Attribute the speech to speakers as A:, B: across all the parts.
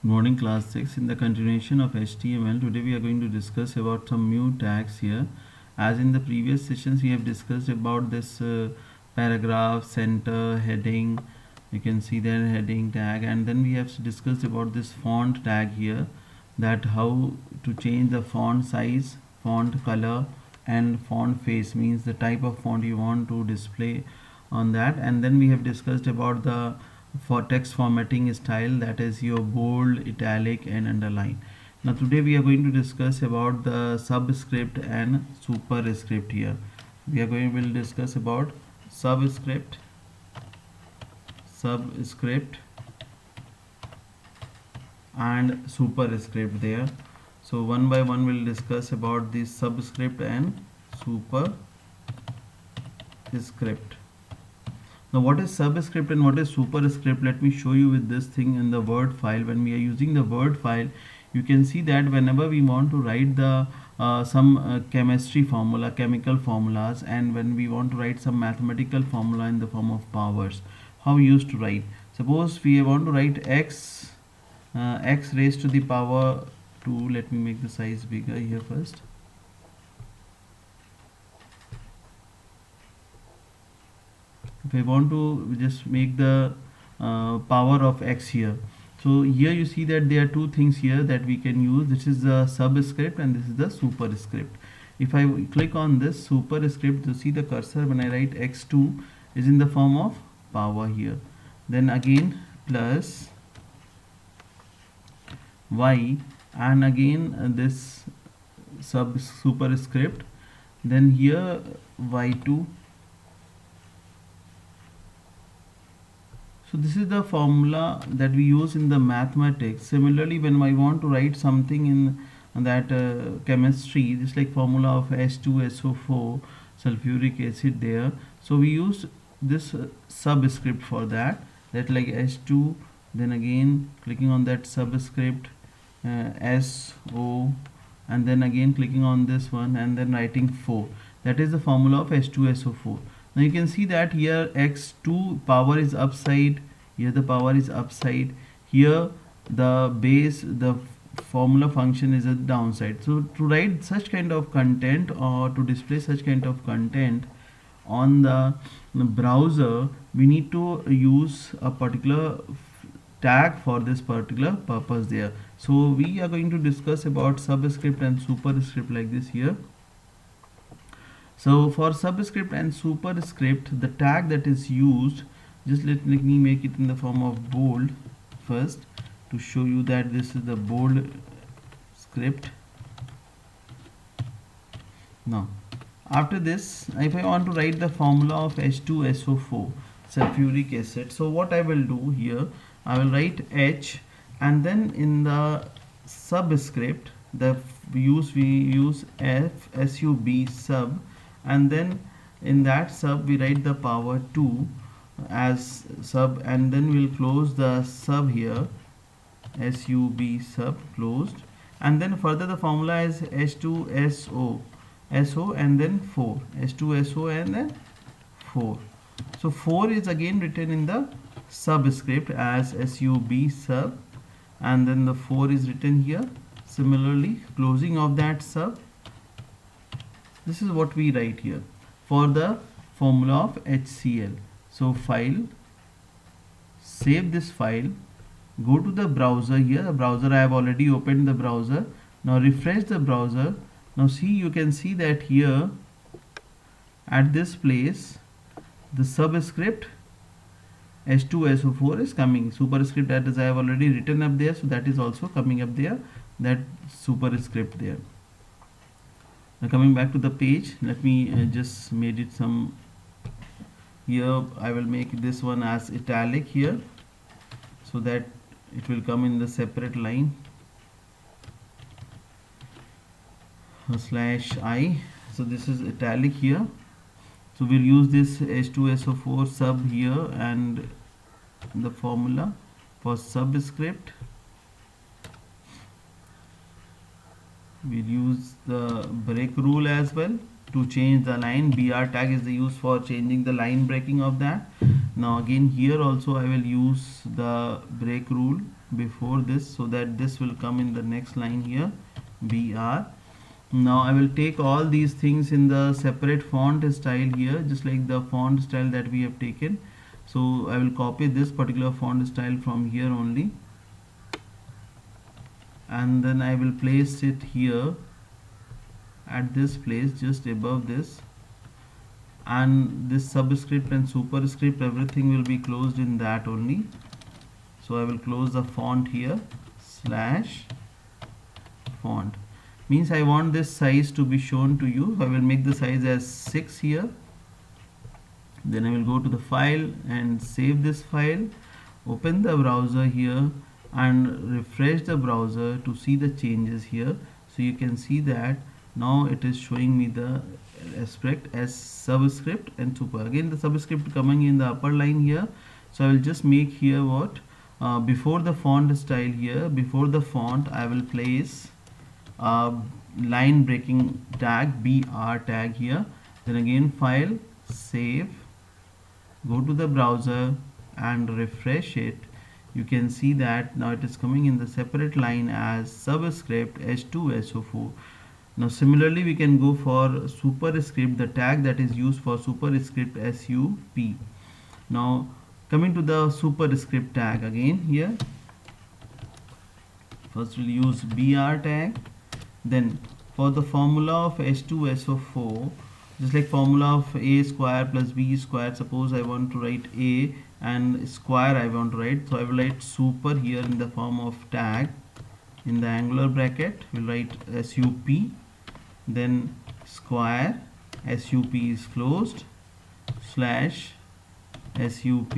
A: Morning class 6. In the continuation of HTML, today we are going to discuss about some new tags here. As in the previous sessions we have discussed about this paragraph, center, heading. You can see their heading tag, and then we have discussed about this font tag here, that how to change the font size, font color and font face, means the type of font you want to display on that. And then we have discussed about the for text formatting style, that is your bold, italic and underline. Now today we are going to discuss about the subscript and superscript. Here we are going to discuss about subscript and superscript there. So one by one we'll discuss about this subscript and superscript. Now what is subscript and what is superscript? Let me show you with this thing in the Word file. When we are using the Word file, you can see that whenever we want to write the some chemistry formula, chemical formulas, and when we want to write some mathematical formula in the form of powers, how we used to write. Suppose we want to write x raised to the power 2. Let me make the size bigger here first. If I want to just make the power of x here, so here you see that there are two things here that we can use. This is the subscript and this is the superscript. If I click on this superscript, you see the cursor when I write x2 is in the form of power here, then again plus y, and again this superscript, then here y2. So this is the formula that we use in the mathematics. Similarly, when I want to write something in that chemistry, just like formula of H2SO4 sulfuric acid there, so we use this subscript for that like H2, then again clicking on that subscript SO, and then again clicking on this one and then writing 4. That is the formula of H2SO4. Now you can see that here x2 power is upside, here the power is upside, here the base, the formula function is at downside. So to write such kind of content or to display such kind of content on the browser, we need to use a particular tag for this particular purpose there. So we are going to discuss about subscript and superscript like this here. So for subscript and superscript, the tag that is used, just let me make it in the form of bold first to show you that this is the bold script. Now after this, if I want to write the formula of H2SO4 sulfuric acid, so what I will do here, I will write H, and then in the subscript we use F SUB sub, and then in that sub we write the power 2 as sub, and then we'll close the sub here, SUB sub closed, and then further the formula is H2SO and then 4, H2SO and then 4. So 4 is again written in the subscript as SUB sub, and then the 4 is written here. Similarly, closing of that sub, this is what we write here for the formula of HCl. So file, save this file, go to the browser here. The browser, I have already opened the browser. Now refresh the browser. Now see, you can see that here at this place the subscript H2SO4 is coming. Superscript, that is I have already written up there, so that is also coming up there, that superscript there. Now coming back to the page, let me just made it some here. I will make this one as italic here so that it will come in the separate line /I. So this is italic here. So we'll use this H2SO4 sub here and the formula for subscript. We'll use the break rule as well to change the line. BR tag is used for changing the line breaking of that. Now again here also I will use the break rule before this, so that this will come in the next line here, BR. Now I will take all these things in the separate font style here, just like the font style that we have taken. So I will copy this particular font style from here only, and then I will place it here at this place, just above this, and this subscript and superscript, everything will be closed in that only. So I will close the font here, slash font, means I want this size to be shown to you. I will make the size as 6 here. Then I will go to the file and save this file, open the browser here and refresh the browser to see the changes here. So you can see that now it is showing me the aspect as subscript and super. Again the subscript coming in the upper line here. So I will just make here what, before the font style here, before the font I will place line breaking tag, BR tag here. Then again file, save, go to the browser and refresh it. You can see that now it is coming in the separate line as subscript H2SO4. Now similarly we can go for superscript, the tag that is used for superscript SUP. Now coming to the superscript tag again here, first we'll use BR tag. Then for the formula of H2SO4, just like formula of A square plus B square, suppose I want to write A and square I want to write, so I will write super here in the form of tag. In the angular bracket we'll write SUP, then square, SUP is closed, slash SUP.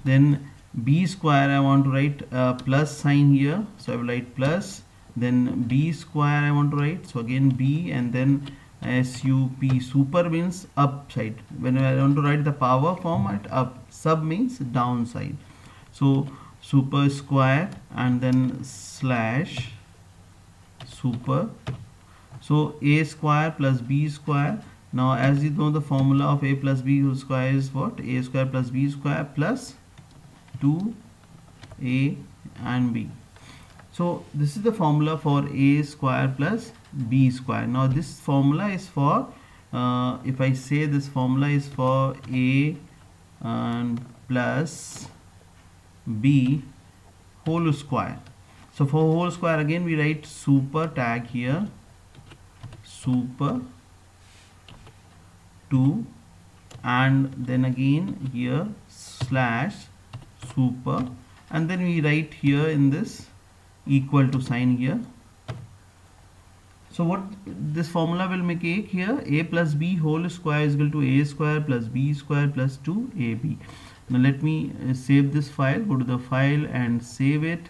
A: Then B square I want to write plus sign here, so I will write plus. Then B square I want to write, so again B, and then SUP. Super means upside. When I want to write the power format, up. Sub means downside. So super square and then slash super. So A square plus B square. Now as you know the formula of A plus B whole square is what? A square plus B square plus 2A and B. So this is the formula for A square plus B square. Now this formula is for, if I say this formula is for A and plus B whole square. So for whole square again we write super tag here, super 2, and then again here slash super, and then we write here in this equal to sign here. So what this formula will make here, A plus B whole square is equal to A square plus B square plus 2AB. Now let me save this file, go to the file and save it,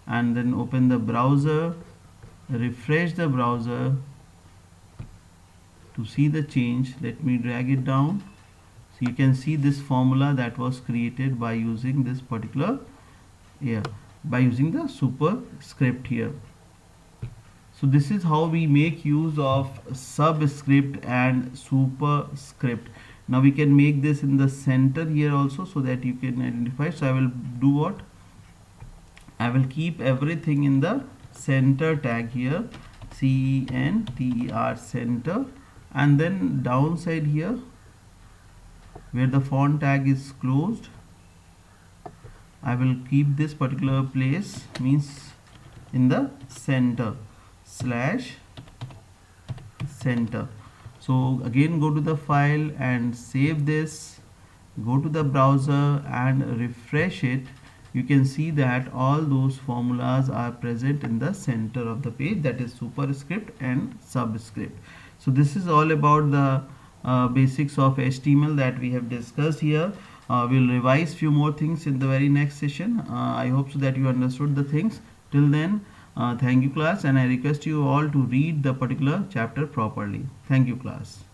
A: and then open the browser, refresh the browser to see the change. Let me drag it down. So you can see this formula that was created by using this particular by using the superscript here. So this is how we make use of subscript and superscript. Now we can make this in the center here also, so that you can identify. So I will do what? I will keep everything in the center tag here, CENTER, center, and then downside here where the font tag is closed, I will keep this particular place, means in the center, slash center. So again go to the file and save this, go to the browser and refresh it. You can see that all those formulas are present in the center of the page, that is superscript and subscript. So this is all about the basics of HTML that we have discussed here. We'll revise few more things in the very next session. I hope so that you understood the things. Till then, thank you class, and I request you all to read the particular chapter properly. Thank you class.